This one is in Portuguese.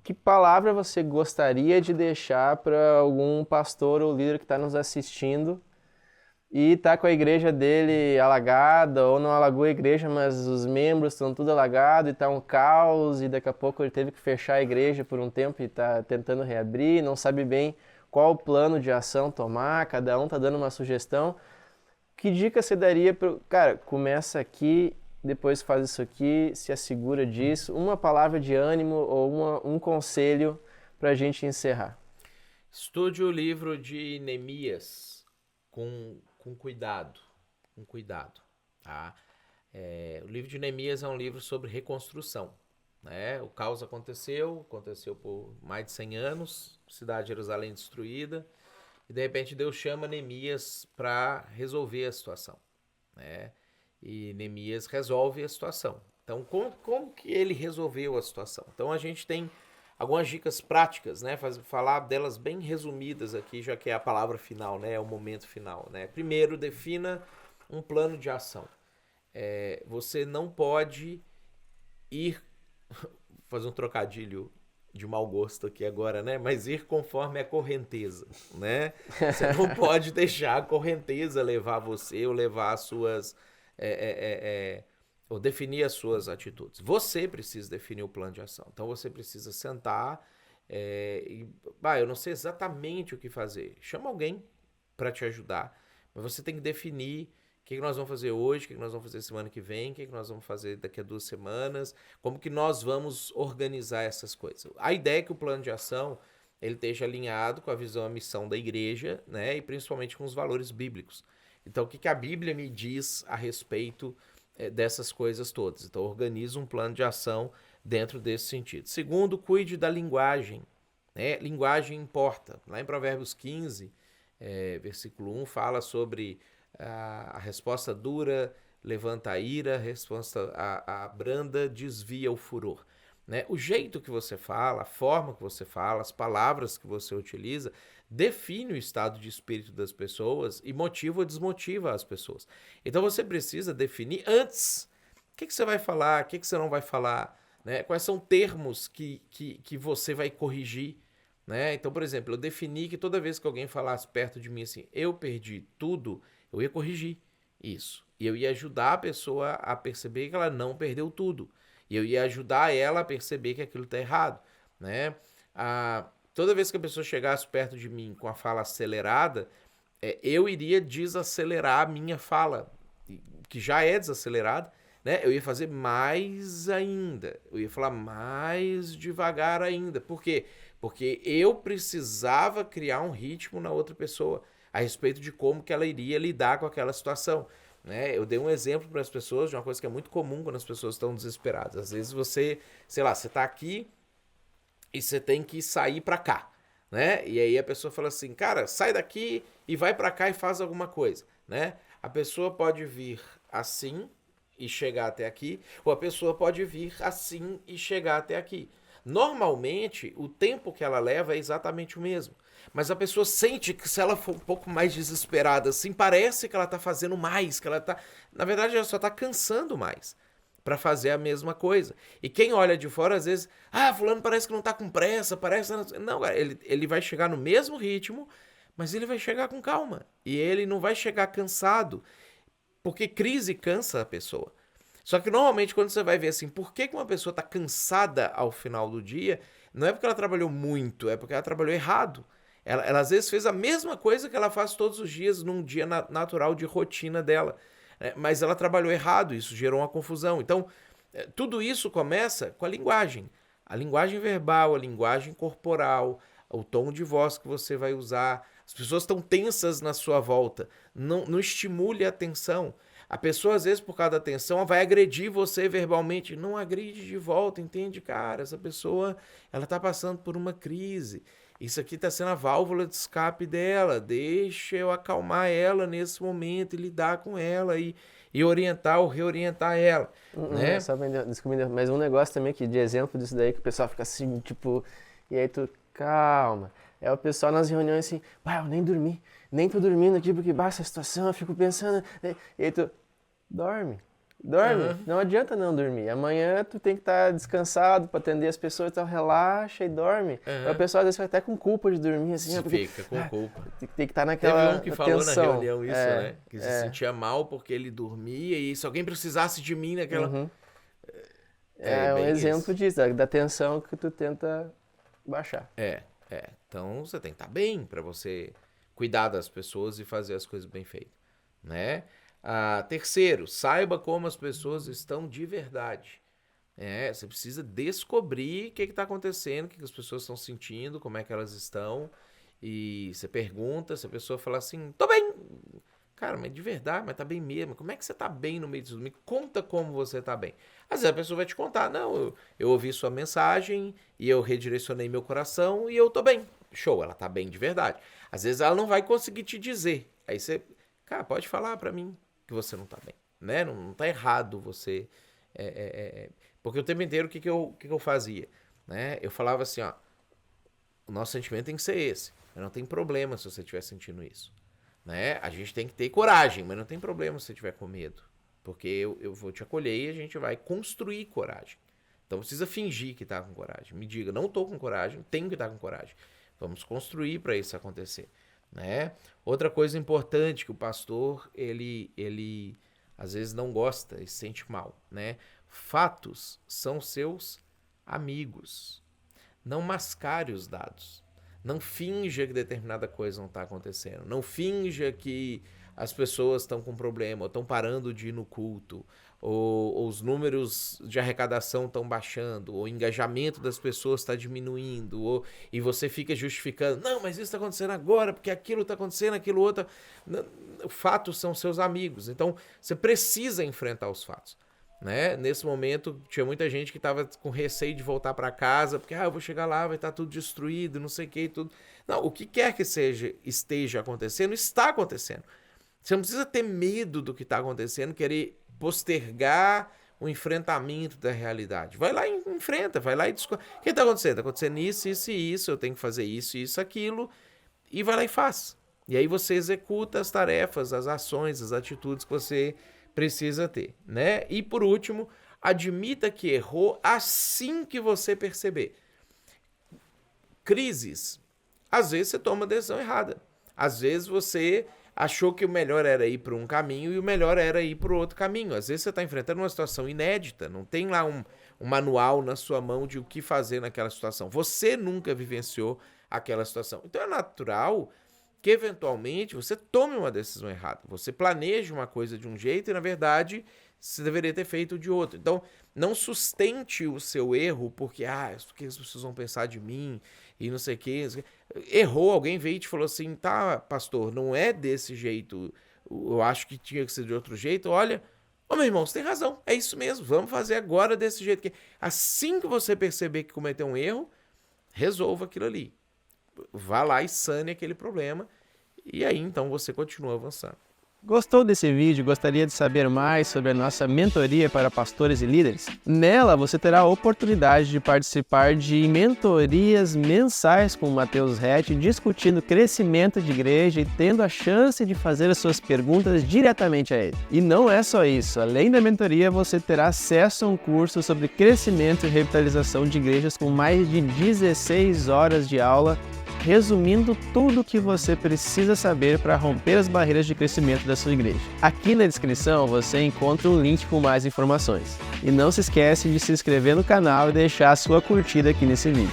que palavra você gostaria de deixar para algum pastor ou líder que está nos assistindo e está com a igreja dele alagada, ou não alagou a igreja, mas os membros estão tudo alagados e está um caos, e daqui a pouco ele teve que fechar a igreja por um tempo e está tentando reabrir, não sabe bem qual o plano de ação tomar, cada um está dando uma sugestão. Que dica você daria para... Cara, começa aqui, depois faz isso aqui, se assegura disso. Uma palavra de ânimo ou um conselho para a gente encerrar. Estude o livro de Neemias com cuidado, tá? O livro de Neemias é um livro sobre reconstrução, né? O caos aconteceu por mais de 100 anos, cidade de Jerusalém destruída, e de repente Deus chama Neemias para resolver a situação, né? E Neemias resolve a situação. Então, como que ele resolveu a situação? Então, a gente tem algumas dicas práticas, né? Falar delas bem resumidas aqui, já que é a palavra final, né? É o momento final, né? Primeiro, defina um plano de ação. Você não pode ir, fazer um trocadilho de mau gosto aqui agora, né? Mas ir conforme a correnteza, né? Você não pode deixar a correnteza levar você ou levar as suas... ou definir as suas atitudes. Você precisa definir o plano de ação. Então você precisa sentar eu não sei exatamente o que fazer. Chama alguém para te ajudar, mas você tem que definir o que nós vamos fazer hoje, o que nós vamos fazer semana que vem, o que nós vamos fazer daqui a 2 semanas, como que nós vamos organizar essas coisas. A ideia é que o plano de ação ele esteja alinhado com a visão e a missão da igreja, né, e principalmente com os valores bíblicos. Então, o que a Bíblia me diz a respeito dessas coisas todas? Então, organiza um plano de ação dentro desse sentido. Segundo, cuide da linguagem, né? Linguagem importa. Lá em Provérbios 15, versículo 1, fala sobre a resposta dura levanta a ira, a resposta a branda desvia o furor. Né? O jeito que você fala, a forma que você fala, as palavras que você utiliza, define o estado de espírito das pessoas e motiva ou desmotiva as pessoas. Então você precisa definir antes o que você vai falar, o que você não vai falar, né? Quais são termos que você vai corrigir. Né? Então, por exemplo, eu defini que toda vez que alguém falasse perto de mim assim, eu perdi tudo, eu ia corrigir isso. E eu ia ajudar a pessoa a perceber que ela não perdeu tudo. E eu ia ajudar ela a perceber que aquilo está errado. Né? Toda vez que a pessoa chegasse perto de mim com a fala acelerada, eu iria desacelerar a minha fala, que já é desacelerada, né? Eu ia fazer mais ainda. Eu ia falar mais devagar ainda. Por quê? Porque eu precisava criar um ritmo na outra pessoa a respeito de como que ela iria lidar com aquela situação. Né? Eu dei um exemplo para as pessoas de uma coisa que é muito comum quando as pessoas estão desesperadas. Às vezes você, sei lá, você está aqui e você tem que sair para cá. Né? E aí a pessoa fala assim, cara, sai daqui e vai para cá e faz alguma coisa. Né? A pessoa pode vir assim e chegar até aqui, ou a pessoa pode vir assim e chegar até aqui. Normalmente, o tempo que ela leva é exatamente o mesmo. Mas a pessoa sente que se ela for um pouco mais desesperada, assim, parece que ela tá fazendo mais, que ela tá... Na verdade, ela só tá cansando mais para fazer a mesma coisa. E quem olha de fora, às vezes, fulano parece que não tá com pressa, parece... Não, cara, ele vai chegar no mesmo ritmo, mas ele vai chegar com calma. E ele não vai chegar cansado, porque crise cansa a pessoa. Só que normalmente quando você vai ver assim, por que uma pessoa está cansada ao final do dia, não é porque ela trabalhou muito, é porque ela trabalhou errado. Ela às vezes fez a mesma coisa que ela faz todos os dias num dia natural de rotina dela. Mas ela trabalhou errado, isso gerou uma confusão. Então, tudo isso começa com a linguagem. A linguagem verbal, a linguagem corporal, o tom de voz que você vai usar. As pessoas estão tensas na sua volta. Não estimule a tensão. A pessoa, às vezes, por causa da tensão, vai agredir você verbalmente. Não agride de volta, entende? Cara, essa pessoa, ela tá passando por uma crise. Isso aqui tá sendo a válvula de escape dela. Deixa eu acalmar ela nesse momento e lidar com ela e orientar ou reorientar ela, né? Desculpa, mas um negócio também que de exemplo disso daí que o pessoal fica assim, tipo, e aí tu, calma. É o pessoal nas reuniões assim, eu nem dormi, nem tô dormindo aqui porque baixa a situação, eu fico pensando, e aí tu, dorme. Dorme. Aham. Não adianta não dormir. Amanhã tu tem que estar descansado para atender as pessoas, então relaxa e dorme. Aham. A pessoa às vezes fica até com culpa de dormir, assim, Se porque fica com culpa. tem que estar Teve naquela um que falou tensão. na reunião isso, né? Que se é. sentia mal porque ele dormia e se alguém precisasse de mim naquela... Uhum. É É um bem exemplo isso. disso, da tensão que tu tenta baixar. Então você tem que estar bem para você cuidar das pessoas e fazer as coisas bem feitas, né? Terceiro, saiba como as pessoas estão de verdade. Você precisa descobrir o que está acontecendo, o que as pessoas estão sentindo, como é que elas estão. E você pergunta, se a pessoa falar assim, tô bem. Cara, mas de verdade, mas tá bem mesmo. Como é que você tá bem no meio disso? Me conta como você tá bem. Às vezes a pessoa vai te contar, não, eu ouvi sua mensagem e eu redirecionei meu coração e eu tô bem. Show, ela tá bem de verdade. Às vezes ela não vai conseguir te dizer. Aí você, cara, pode falar pra mim que você não tá bem, né? Não tá errado você... Porque o tempo inteiro o que eu fazia? Né? Eu falava assim, ó, o nosso sentimento tem que ser esse. Mas não tem problema se você estiver sentindo isso. Né? A gente tem que ter coragem, mas não tem problema se você estiver com medo. Porque eu vou te acolher e a gente vai construir coragem. Então precisa fingir que tá com coragem. Me diga, não tô com coragem, tenho que estar com coragem. Vamos construir para isso acontecer. Né? Outra coisa importante que o pastor, ele às vezes não gosta e se sente mal. Né? Fatos são seus amigos. Não mascare os dados. Não finja que determinada coisa não está acontecendo. Não finja que as pessoas estão com problema, ou estão parando de ir no culto, ou os números de arrecadação estão baixando, ou o engajamento das pessoas está diminuindo, e você fica justificando, não, mas isso está acontecendo agora, porque aquilo está acontecendo, aquilo outro... Fatos são seus amigos, então você precisa enfrentar os fatos. Né? Nesse momento tinha muita gente que estava com receio de voltar para casa, porque eu vou chegar lá, vai estar tudo destruído, não sei o que, tudo. Não, o que quer que esteja acontecendo, está acontecendo. Você não precisa ter medo do que está acontecendo, querer postergar o enfrentamento da realidade. Vai lá e enfrenta, vai lá e discute. O que está acontecendo? Está acontecendo isso, isso e isso, eu tenho que fazer isso, isso, aquilo, e vai lá e faz. E aí você executa as tarefas, as ações, as atitudes que você precisa ter, né? E por último, admita que errou assim que você perceber. Crises. Às vezes você toma a decisão errada. Às vezes você achou que o melhor era ir para um caminho e o melhor era ir para o outro caminho. Às vezes você está enfrentando uma situação inédita, não tem lá um manual na sua mão de o que fazer naquela situação. Você nunca vivenciou aquela situação. Então é natural que eventualmente você tome uma decisão errada. Você planeja uma coisa de um jeito e, na verdade, você deveria ter feito de outro. Então, não sustente o seu erro porque, o que as pessoas vão pensar de mim e não sei o que. Errou, alguém veio e te falou assim, tá, pastor, não é desse jeito, eu acho que tinha que ser de outro jeito. Olha, meu irmão, você tem razão, é isso mesmo, vamos fazer agora desse jeito. Que assim que você perceber que cometeu um erro, resolva aquilo ali. Vá lá e sane aquele problema e aí então você continua avançando. Gostou desse vídeo? Gostaria de saber mais sobre a nossa mentoria para pastores e líderes? Nela você terá a oportunidade de participar de mentorias mensais com o Mateus Rett, discutindo crescimento de igreja e tendo a chance de fazer as suas perguntas diretamente a ele. E não é só isso, além da mentoria você terá acesso a um curso sobre crescimento e revitalização de igrejas com mais de 16 horas de aula, resumindo tudo o que você precisa saber para romper as barreiras de crescimento da sua igreja. Aqui na descrição você encontra um link com mais informações. E não se esquece de se inscrever no canal e deixar a sua curtida aqui nesse vídeo.